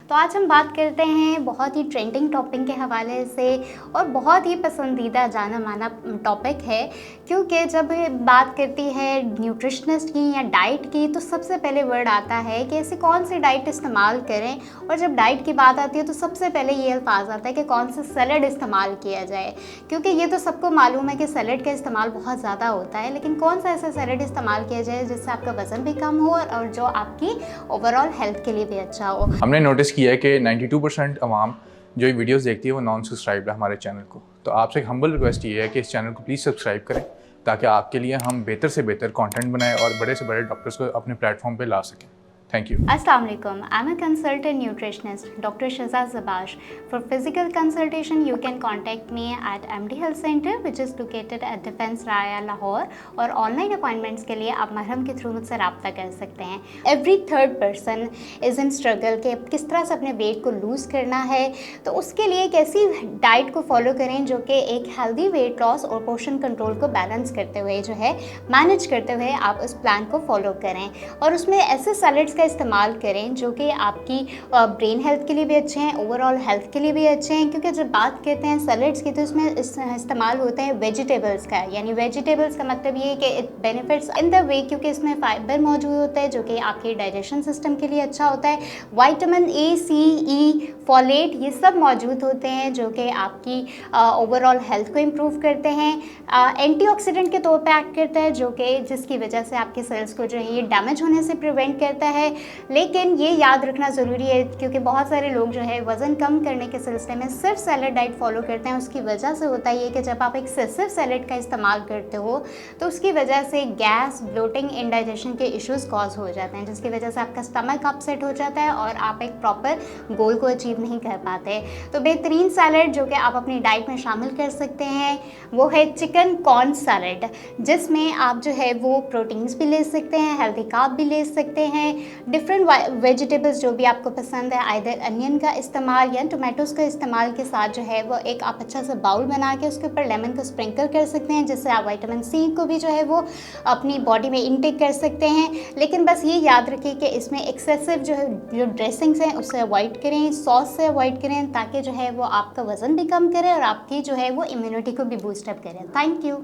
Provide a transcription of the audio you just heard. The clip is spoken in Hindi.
तो आज हम बात करते हैं बहुत ही ट्रेंडिंग टॉपिक के हवाले से और बहुत ही पसंदीदा जाना माना टॉपिक है, क्योंकि जब बात करती है न्यूट्रिशनिस्ट की या डाइट की तो सबसे पहले वर्ड आता है कि ऐसी कौन सी डाइट इस्तेमाल करें। और जब डाइट की बात आती है तो सबसे पहले ये अल्फाज आता है कि कौन सा सैलड इस्तेमाल किया जाए, क्योंकि ये तो सबको मालूम है कि सैलड का इस्तेमाल बहुत ज़्यादा होता है, लेकिन कौन सा ऐसा सैलड इस्तेमाल किया जाए जिससे आपका वज़न भी कम हो और जो आपकी ओवरऑल हेल्थ के लिए भी अच्छा हो। हमने नोटिस किया है कि 92% अवाम जो ये वीडियोस देखती है वो नॉन सब्सक्राइब है हमारे चैनल को। तो आपसे एक हम्बल रिक्वेस्ट ये है कि इस चैनल को प्लीज़ सब्सक्राइब करें ताकि आपके लिए हम बेहतर से बेहतर कंटेंट बनाएं और बड़े से बड़े डॉक्टर्स को अपने प्लेटफॉर्म पे ला सकें। Thank you. Assalamu alaikum. I'm a consultant nutritionist, Dr. Shazad Zabash. For physical consultation, you can contact me at MD Health Center, which is located at Defence Raya, Lahore. और ऑनलाइन अपॉइंटमेंट्स के लिए आप मरहम के थ्रू मुझसे रब्ता कर सकते हैं। Every third person is in struggle कि किस तरह से अपने वेट को लूज़ करना है, तो उसके लिए एक ऐसी डाइट को फॉलो करें जो कि एक हेल्दी वेट लॉस और पोर्शन कंट्रोल को बैलेंस करते हुए जो है मैनेज करते हुए आप उस प्लान को फॉलो करें। और उसमें ऐसे सैलड्स का इस्तेमाल करें जो कि आपकी ब्रेन हेल्थ के लिए भी अच्छे हैं, ओवरऑल हेल्थ के लिए भी अच्छे हैं, क्योंकि जब बात करते हैं सैलड्स की तो इसमें इस्तेमाल होते हैं वेजिटेबल्स का। यानी वेजिटेबल्स का मतलब ये है कि it benefits in the way, क्योंकि इसमें फाइबर मौजूद होता है जो कि आपके डाइजेशन सिस्टम के लिए अच्छा होता है। Vitamin A, C, E, folate ये सब मौजूद होते हैं जो कि आपकी ओवरऑल हेल्थ को इम्प्रूव करते हैं। एंटीऑक्सीडेंट के तौर पे एक्ट करता है जो कि जिसकी वजह से आपके सेल्स को जो है ये डैमेज होने से प्रिवेंट करता है। लेकिन ये याद रखना ज़रूरी है क्योंकि बहुत सारे लोग जो है वज़न कम करने के सिलसिले में सिर्फ सैलड डाइट फॉलो करते हैं। उसकी वजह से होता है ये कि जब आप एक्सेसिव सैलड का इस्तेमाल करते हो तो उसकी वजह से गैस, ब्लोटिंग, इंडाइजेशन के इश्यूज़ कॉज हो जाते हैं, जिसकी वजह से आपका स्टमक अपसेट हो जाता है और आप एक प्रॉपर गोल को अचीव नहीं कर पाते। तो बेहतरीन सैलड जो कि आप अपनी डाइट में शामिल कर सकते हैं वो है चिकन कॉर्न सैलड, जिसमें आप जो है वो प्रोटीन्स भी ले सकते हैं, हेल्दी कार्ब भी ले सकते हैं, डिफरेंट वेजिटेबल्स जो भी आपको पसंद है, आइदर अनियन का इस्तेमाल या टोमेटोज़ का इस्तेमाल के साथ जो है वो एक आप अच्छा सा बाउल बना के उसके ऊपर लेमन को स्प्रिंकल कर सकते हैं, जिससे आप विटामिन सी को भी जो है वो अपनी बॉडी में इनटेक कर सकते हैं। लेकिन बस ये याद रखिए कि इसमें एक्सेसिव जो है जो ड्रेसिंग्स हैं उससे अवॉइड करें, सॉस से अवॉइड करें, ताकि जो है वो आपका वज़न भी कम करे और आपकी जो है वो इम्यूनिटी को भी बूस्टअप करें। Thank you.